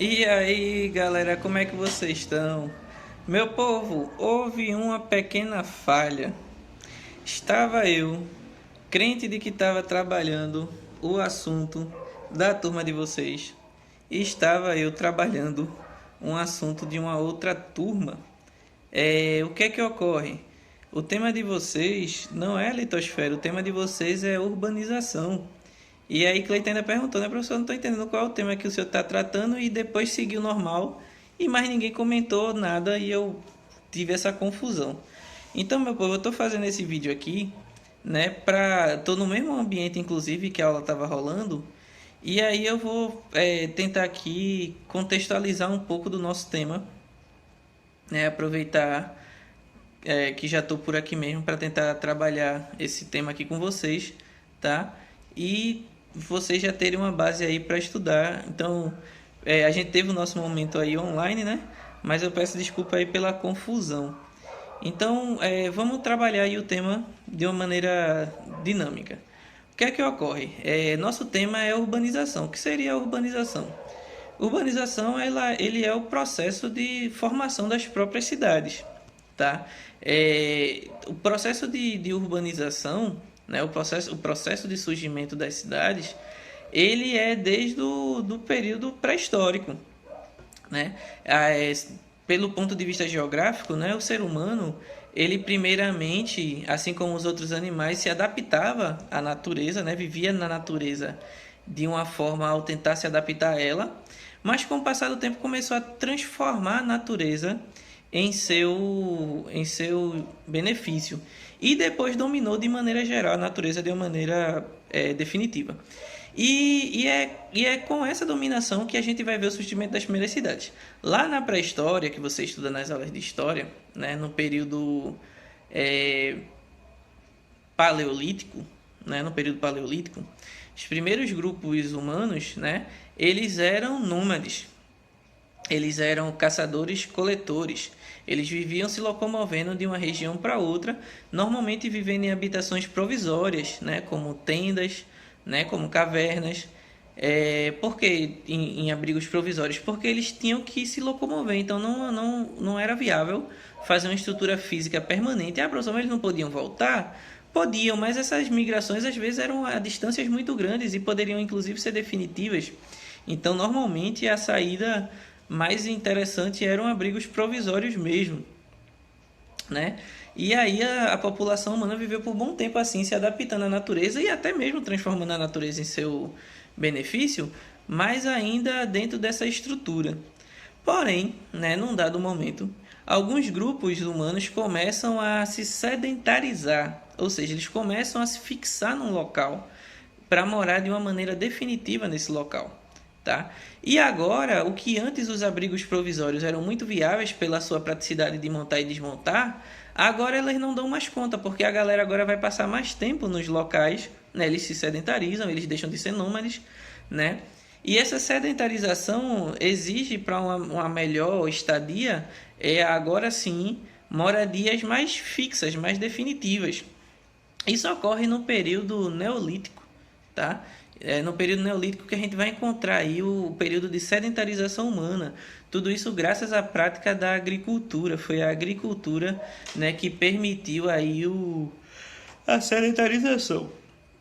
E aí, galera, como é que vocês estão? Meu povo, houve uma pequena falha. Estava eu, crente de que estava trabalhando o assunto da turma de vocês, e estava eu trabalhando um assunto de uma outra turma. O que é que ocorre? O tema de vocês não é litosfera, o tema de vocês é urbanização. E aí Cleiton ainda perguntou, né, professor, não estou entendendo qual é o tema que o senhor está tratando, e depois seguiu normal, e mais ninguém comentou nada, e eu tive essa confusão. Então, meu povo, eu estou fazendo esse vídeo aqui, né, tô no mesmo ambiente, inclusive, que a aula estava rolando, e aí eu vou tentar aqui contextualizar um pouco do nosso tema, né, aproveitar que já estou por aqui mesmo para tentar trabalhar esse tema aqui com vocês, tá? E vocês já terem uma base aí para estudar. Então, a gente teve o nosso momento aí online, né? Mas eu peço desculpa aí pela confusão. Então, vamos trabalhar aí o tema de uma maneira dinâmica. O que é que ocorre? Nosso tema é urbanização. O que seria a urbanização? Urbanização, ele é o processo de formação das próprias cidades, tá? O processo de urbanização, né, o processo de surgimento das cidades, ele é desde o do período pré-histórico, né? Pelo ponto de vista geográfico, né, o ser humano, ele primeiramente, assim como os outros animais, se adaptava à natureza, né, vivia na natureza de uma forma ao tentar se adaptar a ela, mas com o passar do tempo começou a transformar a natureza em seu benefício. E depois dominou de maneira geral a natureza de uma maneira definitiva. E é com essa dominação que a gente vai ver o surgimento das primeiras cidades. Lá na pré-história, que você estuda nas aulas de história, né, no período é, paleolítico, né, no período paleolítico, os primeiros grupos humanos, né, eles eram nômades. Eles eram caçadores-coletores. Eles viviam se locomovendo de uma região para outra, normalmente vivendo em habitações provisórias, né, como tendas, né, como cavernas. Por que em abrigos provisórios? Porque eles tinham que se locomover, então não era viável fazer uma estrutura física permanente. Professor, mas eles não podiam voltar? Podiam, mas essas migrações às vezes eram a distâncias muito grandes e poderiam inclusive ser definitivas. Então, normalmente a saída mais interessante eram abrigos provisórios mesmo, né? E aí a população humana viveu por um bom tempo assim, se adaptando à natureza e até mesmo transformando a natureza em seu benefício, mas ainda dentro dessa estrutura. Porém, né, num dado momento, alguns grupos humanos começam a se sedentarizar, ou seja, eles começam a se fixar num local para morar de uma maneira definitiva nesse local. Tá? E agora, o que antes os abrigos provisórios eram muito viáveis pela sua praticidade de montar e desmontar, agora elas não dão mais conta, porque a galera agora vai passar mais tempo nos locais, né? Eles se sedentarizam, eles deixam de ser nômades, né? E essa sedentarização exige para uma melhor estadia, agora sim, moradias mais fixas, mais definitivas. Isso ocorre no período neolítico, tá? No período neolítico que a gente vai encontrar aí o período de sedentarização humana. Tudo isso graças à prática da agricultura. Foi a agricultura, né, que permitiu aí a sedentarização,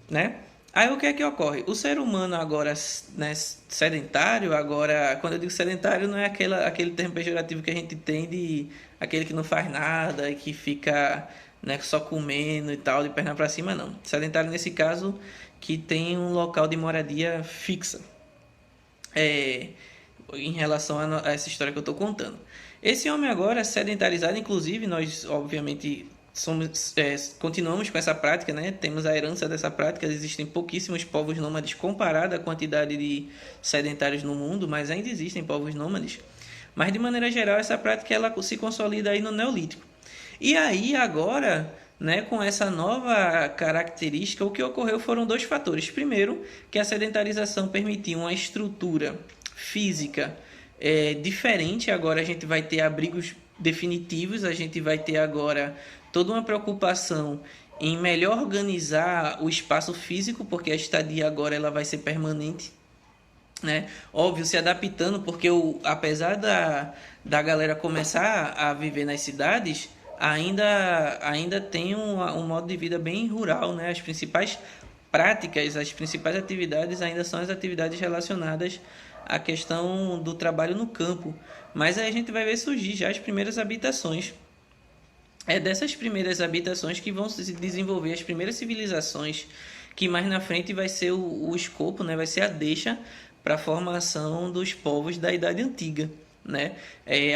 né? Aí o que é que ocorre? O ser humano agora, né, sedentário, agora, quando eu digo sedentário, não é aquele termo pejorativo que a gente tem de aquele que não faz nada e que fica, né, só comendo e tal, de perna para cima, não. Sedentário nesse caso que tem um local de moradia fixa. É, em relação a essa história que eu estou contando. Esse homem agora é sedentarizado, inclusive nós obviamente continuamos com essa prática, né? Temos a herança dessa prática, existem pouquíssimos povos nômades comparado à quantidade de sedentários no mundo, mas ainda existem povos nômades. Mas de maneira geral essa prática ela se consolida aí no Neolítico. E aí agora, né, com essa nova característica, o que ocorreu foram dois fatores. Primeiro, que a sedentarização permitiu uma estrutura física diferente. Agora a gente vai ter abrigos definitivos, a gente vai ter agora toda uma preocupação em melhor organizar o espaço físico, porque a estadia agora ela vai ser permanente. né? Óbvio, se adaptando, porque apesar da galera começar a viver nas cidades, ainda tem um modo de vida bem rural, né? As principais práticas, as principais atividades ainda são as atividades relacionadas à questão do trabalho no campo. Mas aí a gente vai ver surgir já as primeiras habitações. É dessas primeiras habitações que vão se desenvolver as primeiras civilizações, que mais na frente vai ser o escopo, né? Vai ser a deixa para a formação dos povos da Idade Antiga, né?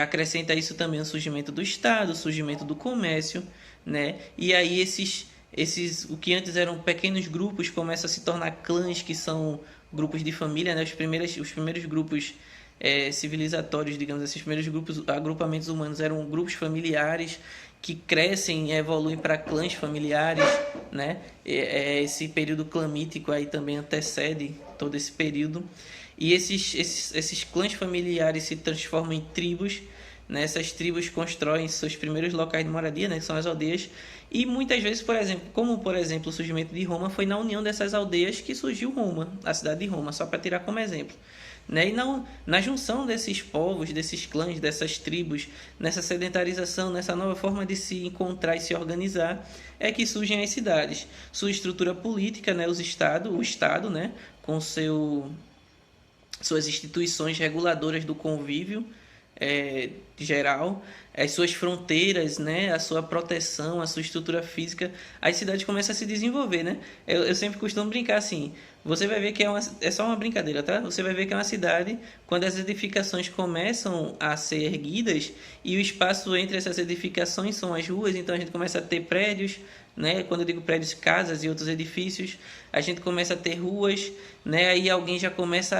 Acrescenta isso também o surgimento do Estado, o surgimento do comércio, né? E aí o que antes eram pequenos grupos começam a se tornar clãs, que são grupos de família, né? Os primeiros grupos civilizatórios, digamos assim, os primeiros grupos, agrupamentos humanos eram grupos familiares que crescem e evoluem para clãs familiares, né? Esse período clamítico aí também antecede todo esse período. E esses clãs familiares se transformam em tribos, né? Essas tribos constroem seus primeiros locais de moradia, né? Que são as aldeias. E muitas vezes, por exemplo, o surgimento de Roma foi na união dessas aldeias que surgiu Roma, a cidade de Roma, só para tirar como exemplo. Né? E na junção desses povos, desses clãs, dessas tribos, nessa sedentarização, nessa nova forma de se encontrar e se organizar, é que surgem as cidades. Sua estrutura política, né? O Estado, né? Com suas instituições reguladoras do convívio geral, as suas fronteiras, né, a sua proteção, a sua estrutura física, as cidades começam a se desenvolver, né? Eu sempre costumo brincar assim, você vai ver que é só uma brincadeira, tá? Você vai ver que é uma cidade quando as edificações começam a ser erguidas e o espaço entre essas edificações são as ruas, então a gente começa a ter prédios, né? Quando eu digo prédios, casas e outros edifícios, a gente começa a ter ruas, né? Aí alguém já começa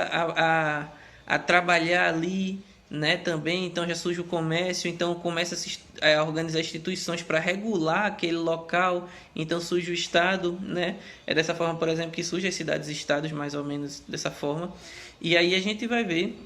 a trabalhar ali, né, também, então já surge o comércio, então começa a organizar instituições para regular aquele local, então surge o Estado, né, é dessa forma, por exemplo, que surgem as cidades-estados, mais ou menos dessa forma, e aí a gente vai ver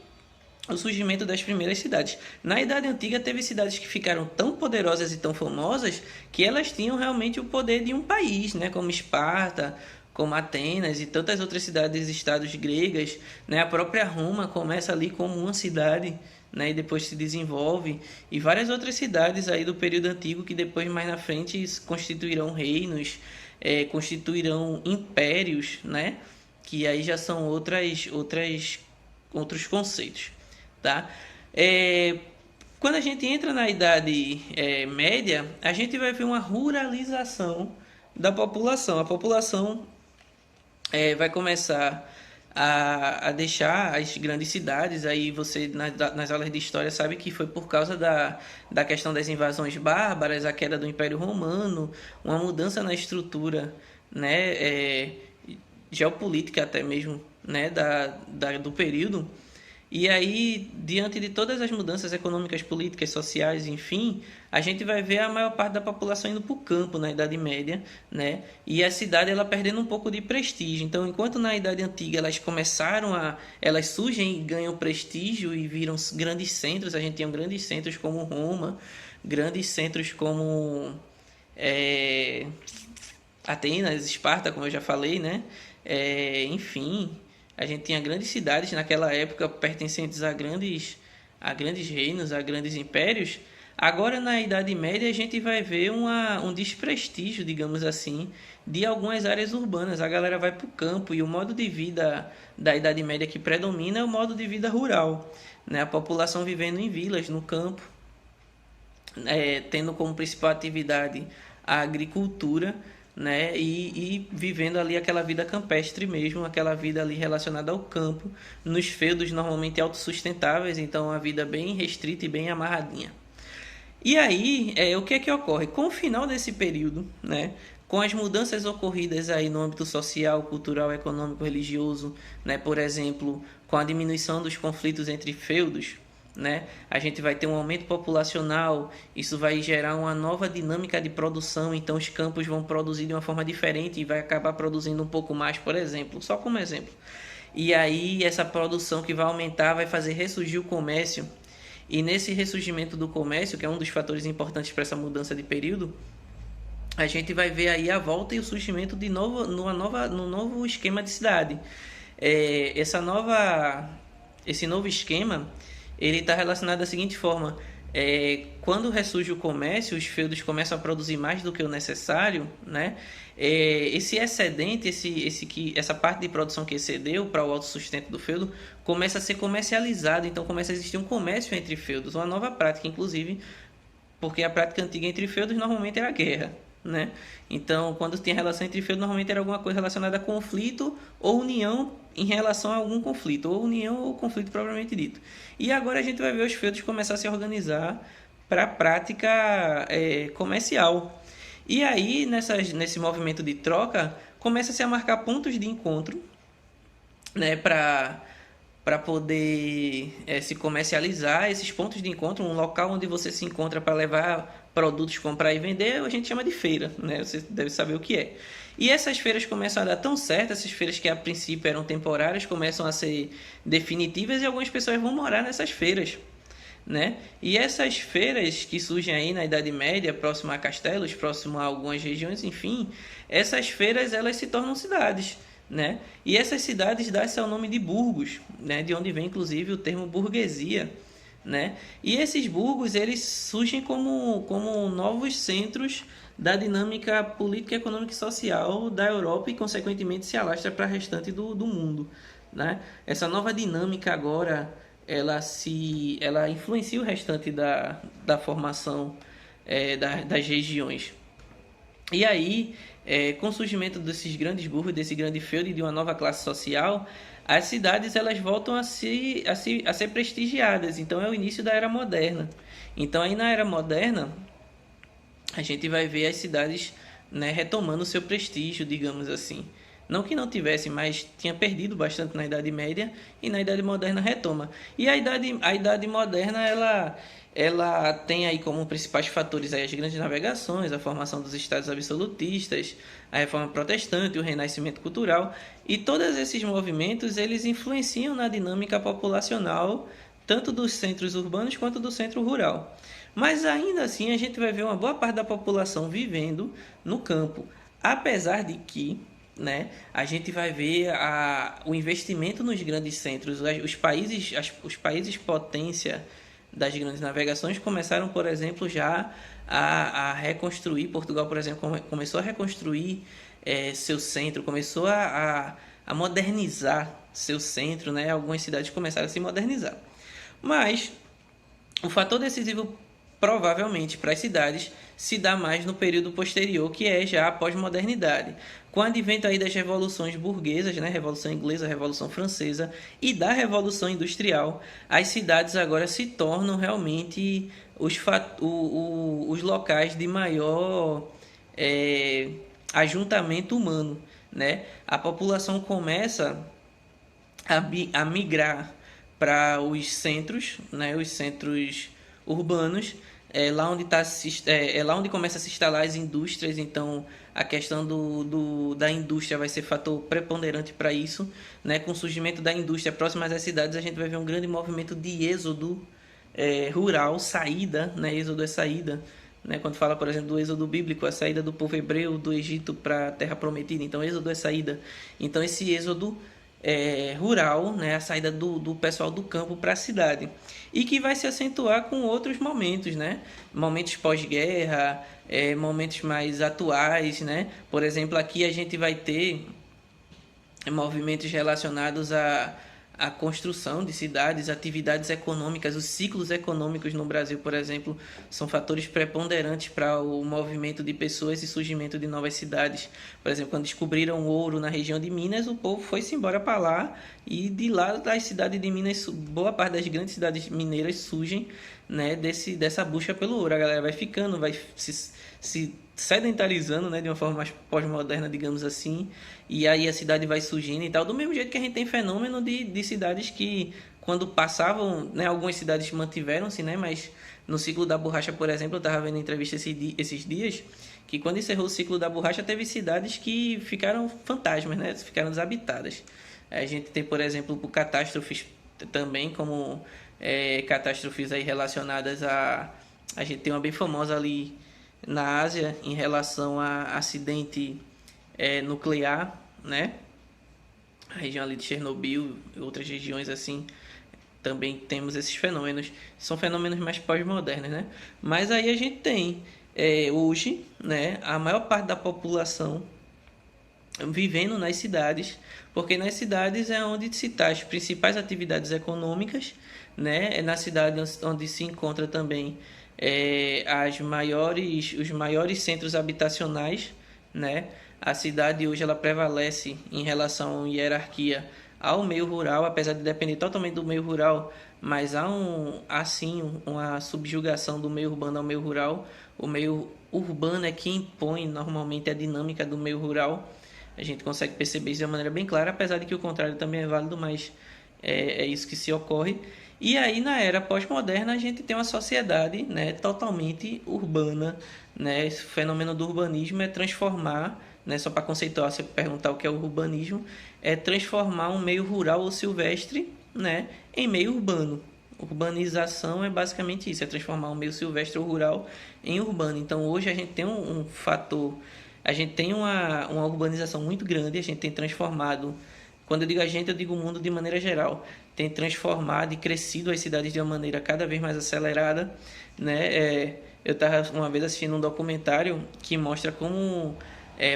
o surgimento das primeiras cidades. Na Idade Antiga teve cidades que ficaram tão poderosas e tão famosas que elas tinham realmente o poder de um país, né, como Esparta, como Atenas e tantas outras cidades-estados gregas, né? A própria Roma começa ali como uma cidade, né? E depois se desenvolve, e várias outras cidades aí do período antigo que depois mais na frente constituirão reinos, constituirão impérios, né? Que aí já são outros conceitos, tá? Quando a gente entra na Idade Média, a gente vai ver uma ruralização da população. A população vai começar a deixar as grandes cidades. Aí você, nas aulas de história, sabe que foi por causa da questão das invasões bárbaras, a queda do Império Romano, uma mudança na estrutura, né, geopolítica até mesmo, né, do período. E aí, diante de todas as mudanças econômicas, políticas, sociais, enfim, a gente vai ver a maior parte da população indo para o campo na Idade Média, né? E a cidade ela perdendo um pouco de prestígio. Então, enquanto na Idade Antiga elas surgem e ganham prestígio e viram grandes centros, a gente tinha grandes centros como Roma, grandes centros como Atenas, Esparta, como eu já falei, né? Enfim, a gente tinha grandes cidades naquela época pertencentes a grandes reinos, a grandes impérios. Agora, na Idade Média, a gente vai ver um desprestígio, digamos assim, de algumas áreas urbanas. A galera vai para o campo e o modo de vida da Idade Média que predomina é o modo de vida rural, né? A população vivendo em vilas, no campo, tendo como principal atividade a agricultura, né? E vivendo ali aquela vida campestre mesmo, aquela vida ali relacionada ao campo, nos feudos normalmente autossustentáveis, então uma vida bem restrita e bem amarradinha. E aí, o que é que ocorre? Com o final desse período, né? Com as mudanças ocorridas aí no âmbito social, cultural, econômico, religioso, né? Por exemplo, com a diminuição dos conflitos entre feudos, né? A gente vai ter um aumento populacional, isso vai gerar uma nova dinâmica de produção, então os campos vão produzir de uma forma diferente e vai acabar produzindo um pouco mais, por exemplo, só como exemplo. E aí essa produção que vai aumentar vai fazer ressurgir o comércio, e nesse ressurgimento do comércio, que é um dos fatores importantes para essa mudança de período, a gente vai ver aí a volta e o surgimento no novo esquema de cidade. Esse novo esquema, ele está relacionado da seguinte forma: quando ressurge o comércio, os feudos começam a produzir mais do que o necessário, né? Esse excedente, essa parte de produção que excedeu para o autossustento do feudo, começa a ser comercializado, então começa a existir um comércio entre feudos, uma nova prática, inclusive, porque a prática antiga entre feudos normalmente era a guerra, né? Então, quando tinha relação entre feudos, normalmente era alguma coisa relacionada a conflito ou união em relação a algum conflito, ou união ou conflito propriamente dito. E agora a gente vai ver os feudos começar a se organizar para a prática comercial. E aí, nesse movimento de troca, começa-se a marcar pontos de encontro, né, para poder se comercializar esses pontos de encontro, um local onde você se encontra para levar produtos, comprar e vender, a gente chama de feira, né? Você deve saber o que é. E essas feiras começam a dar tão certo, essas feiras que a princípio eram temporárias começam a ser definitivas e algumas pessoas vão morar nessas feiras, né? E essas feiras que surgem aí na Idade Média, próximo a castelos, próximo a algumas regiões, enfim, essas feiras elas se tornam cidades, né? E essas cidades dão-se ao nome de burgos, né? De onde vem inclusive o termo burguesia, né? E esses burgos eles surgem como novos centros da dinâmica política, econômica e social da Europa e consequentemente se alastra para o restante do mundo, né? Essa nova dinâmica agora ela influencia o restante da formação das regiões. E aí, com o surgimento desses grandes burgos, desse grande feudo e de uma nova classe social, as cidades elas voltam a ser prestigiadas. Então é o início da Era Moderna. Então aí na Era Moderna, a gente vai ver as cidades, né, retomando o seu prestígio, digamos assim. Não que não tivesse, mas tinha perdido bastante na Idade Média e na Idade Moderna retoma. E a Idade Moderna ela tem aí como principais fatores aí as grandes navegações, a formação dos estados absolutistas, a reforma protestante, o renascimento cultural, e todos esses movimentos eles influenciam na dinâmica populacional tanto dos centros urbanos quanto do centro rural. Mas ainda assim a gente vai ver uma boa parte da população vivendo no campo, apesar de que, né, a gente vai ver o investimento nos grandes centros. Os países potência das grandes navegações começaram, por exemplo, já a reconstruir. Portugal, por exemplo, começou a reconstruir seu centro, começou a modernizar seu centro, né? Algumas cidades começaram a se modernizar. Mas o fator decisivo provavelmente para as cidades se dá mais no período posterior, que é já a pós-modernidade. Com o advento aí das revoluções burguesas, né, Revolução Inglesa, Revolução Francesa e da Revolução Industrial, as cidades agora se tornam realmente os locais de maior ajuntamento humano, né? A população começa a migrar para os centros, né, os centros urbanos, lá onde começa a se instalar as indústrias. Então a questão da indústria vai ser fator preponderante para isso, né? Com o surgimento da indústria próximas às cidades, a gente vai ver um grande movimento de êxodo rural, saída, né? Êxodo é saída, né? Quando fala, por exemplo, do êxodo bíblico, a saída do povo hebreu do Egito para a Terra Prometida, então êxodo é saída. Então esse êxodo rural, né, a saída do pessoal do campo para a cidade, e que vai se acentuar com outros momentos, né, momentos pós-guerra, momentos mais atuais, né. Por exemplo, aqui a gente vai ter movimentos relacionados à construção de cidades, atividades econômicas. Os ciclos econômicos no Brasil, por exemplo, são fatores preponderantes para o movimento de pessoas e surgimento de novas cidades. Por exemplo, quando descobriram ouro na região de Minas, o povo foi-se embora para lá, e de lá das cidades de Minas, boa parte das grandes cidades mineiras surgem, né, dessa busca pelo ouro. A galera vai ficando, vai se sedentarizando, né, de uma forma mais pós-moderna, digamos assim, e aí a cidade vai surgindo e tal, do mesmo jeito que a gente tem fenômeno de cidades que, quando passavam, né, algumas cidades mantiveram-se, né, mas no ciclo da borracha, por exemplo, eu estava vendo entrevista esses dias, que quando encerrou o ciclo da borracha, teve cidades que ficaram fantasmas, né, ficaram desabitadas. A gente tem, por exemplo, por catástrofes também, como catástrofes aí relacionadas a gente tem uma bem famosa ali na Ásia em relação a acidente nuclear, né? a região ali de Chernobyl e outras regiões assim, também temos esses fenômenos. São fenômenos mais pós-modernos, né? Mas aí a gente tem, hoje, né, a maior parte da população vivendo nas cidades, porque nas cidades é onde se está as principais atividades econômicas, né? É na cidade onde se encontra também os maiores centros habitacionais, né? A cidade hoje ela prevalece em relação à hierarquia ao meio rural, apesar de depender totalmente do meio rural, mas há uma subjugação do meio urbano ao meio rural. O meio urbano é que impõe normalmente a dinâmica do meio rural. A gente consegue perceber isso de uma maneira bem clara, apesar de que o contrário também é válido, mas é isso que se ocorre. E aí, na era pós-moderna, a gente tem uma sociedade, né, totalmente urbana. Né? Esse fenômeno do urbanismo é transformar, né, só para conceituar, você perguntar o que é o urbanismo, é transformar um meio rural ou silvestre, né, em meio urbano. Urbanização é basicamente isso, é transformar um meio silvestre ou rural em urbano. Então, hoje a gente tem um fator, a gente tem uma urbanização muito grande, a gente tem transformado, quando eu digo a gente, eu digo o mundo de maneira geral, tem transformado e crescido as cidades de uma maneira cada vez mais acelerada, né? Eu estava uma vez assistindo um documentário que mostra como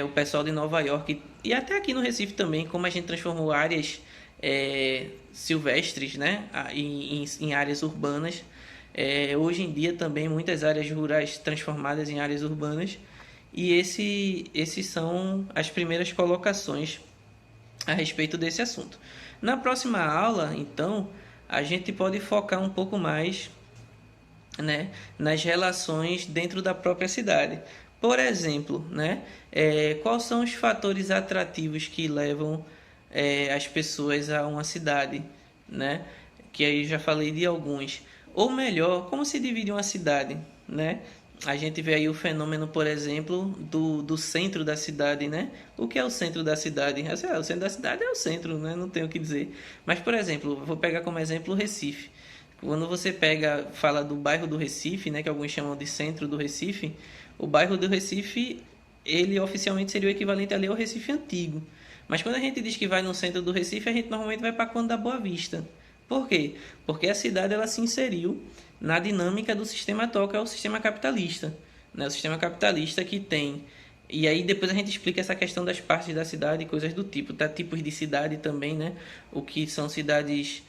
o pessoal de Nova York e até aqui no Recife também, como a gente transformou áreas silvestres, né, em áreas urbanas. Hoje em dia também muitas áreas rurais transformadas em áreas urbanas. E esses são as primeiras colocações a respeito desse assunto. Na próxima aula, então, a gente pode focar um pouco mais, né, nas relações dentro da própria cidade. Por exemplo, né, quais são os fatores atrativos que levam as pessoas a uma cidade, né? Que aí já falei de alguns. Ou melhor, como se divide uma cidade, né? A gente vê aí o fenômeno, por exemplo, do centro da cidade, né? O que é o centro da cidade? O centro da cidade é o centro, né? Não tenho o que dizer. Mas, por exemplo, vou pegar como exemplo o Recife. Quando você fala do bairro do Recife, né? Que alguns chamam de centro do Recife, o bairro do Recife, ele oficialmente seria o equivalente ali ao Recife antigo. Mas quando a gente diz que vai no centro do Recife, a gente normalmente vai para Conde da Boa Vista. Por quê? Porque a cidade ela se inseriu na dinâmica do sistema atual, que é o sistema capitalista. Né? O sistema capitalista que tem... E aí depois a gente explica essa questão das partes da cidade e coisas do tipo. Tá? Tipos de cidade também, né? O que são cidades...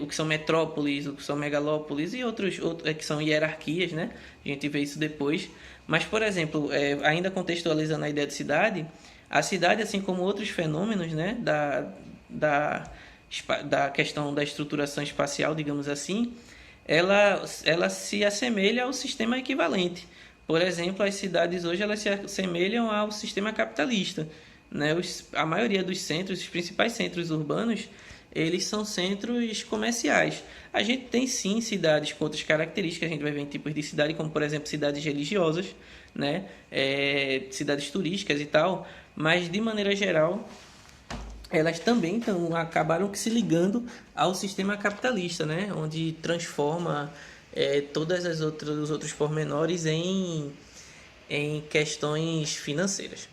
o que são metrópoles, o que são megalópolis e outros que são hierarquias, né? A gente vê isso depois. Mas, por exemplo, ainda contextualizando a ideia de cidade, a cidade, assim como outros fenômenos, né? Da questão da estruturação espacial, digamos assim, ela se assemelha ao sistema equivalente. Por exemplo, as cidades hoje elas se assemelham ao sistema capitalista. Né? A maioria dos centros, os principais centros urbanos, eles são centros comerciais. A gente tem sim cidades com outras características, a gente vai ver em tipos de cidade, como por exemplo cidades religiosas, né? Cidades turísticas e tal, mas de maneira geral elas também acabaram se ligando ao sistema capitalista, né? Onde transforma todas os outros pormenores em questões financeiras.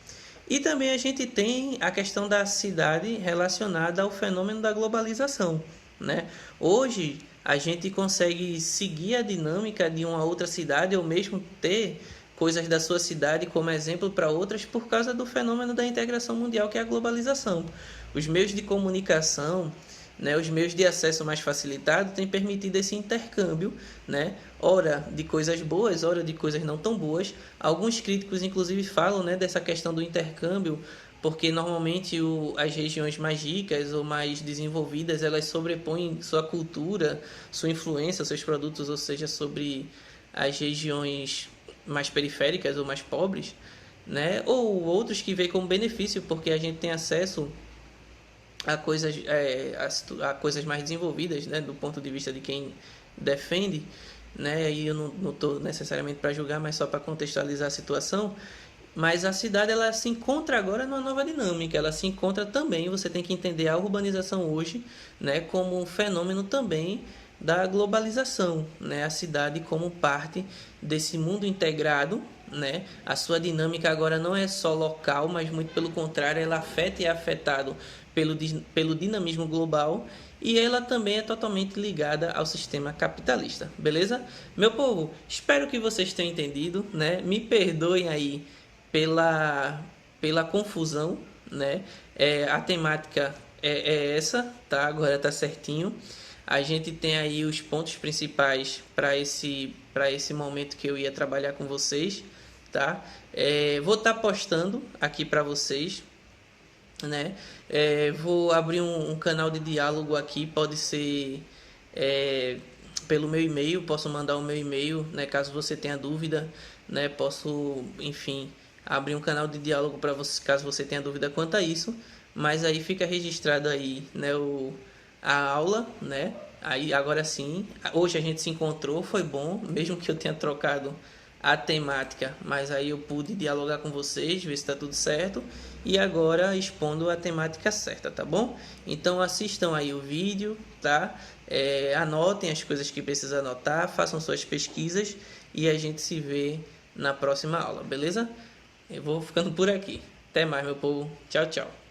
E também a gente tem a questão da cidade relacionada ao fenômeno da globalização, né? Hoje a gente consegue seguir a dinâmica de uma outra cidade ou mesmo ter coisas da sua cidade como exemplo para outras por causa do fenômeno da integração mundial, que é a globalização. Os meios de comunicação, né, os meios de acesso mais facilitado têm permitido esse intercâmbio, né, ora de coisas boas, ora de coisas não tão boas. Alguns críticos, inclusive, falam, né, dessa questão do intercâmbio, porque normalmente as regiões mais ricas ou mais desenvolvidas, elas sobrepõem sua cultura, sua influência, seus produtos, ou seja, sobre as regiões mais periféricas ou mais pobres, né, ou outros que veem como benefício, porque a gente tem acesso a coisas mais desenvolvidas, né, do ponto de vista de quem defende, né, e eu não estou necessariamente para julgar, mas só para contextualizar a situação. Mas a cidade ela se encontra agora numa nova dinâmica, ela se encontra também, você tem que entender a urbanização hoje, né, como um fenômeno também da globalização, né, a cidade como parte desse mundo integrado, né? A sua dinâmica agora não é só local, mas muito pelo contrário, ela afeta e é afetado pelo dinamismo global, e ela também é totalmente ligada ao sistema capitalista, beleza? Meu povo, espero que vocês tenham entendido, né? Me perdoem aí pela confusão, né? A temática é essa, tá? Agora tá certinho. A gente tem aí os pontos principais para esse momento que eu ia trabalhar com vocês, tá? Vou estar postando aqui para vocês, né? Vou abrir um canal de diálogo aqui, pode ser pelo meu e-mail, posso mandar o meu e-mail, né? Caso você tenha dúvida, né? Posso, enfim, abrir um canal de diálogo para você, caso você tenha dúvida quanto a isso. Mas aí fica registrado aí, né? A aula, né? Aí agora sim, hoje a gente se encontrou, foi bom, mesmo que eu tenha trocado a temática, mas aí eu pude dialogar com vocês, ver se está tudo certo, e agora expondo a temática certa, tá bom? Então assistam aí o vídeo, tá? Anotem as coisas que precisa anotar, façam suas pesquisas e a gente se vê na próxima aula, beleza? Eu vou ficando por aqui. Até mais, meu povo. Tchau, tchau.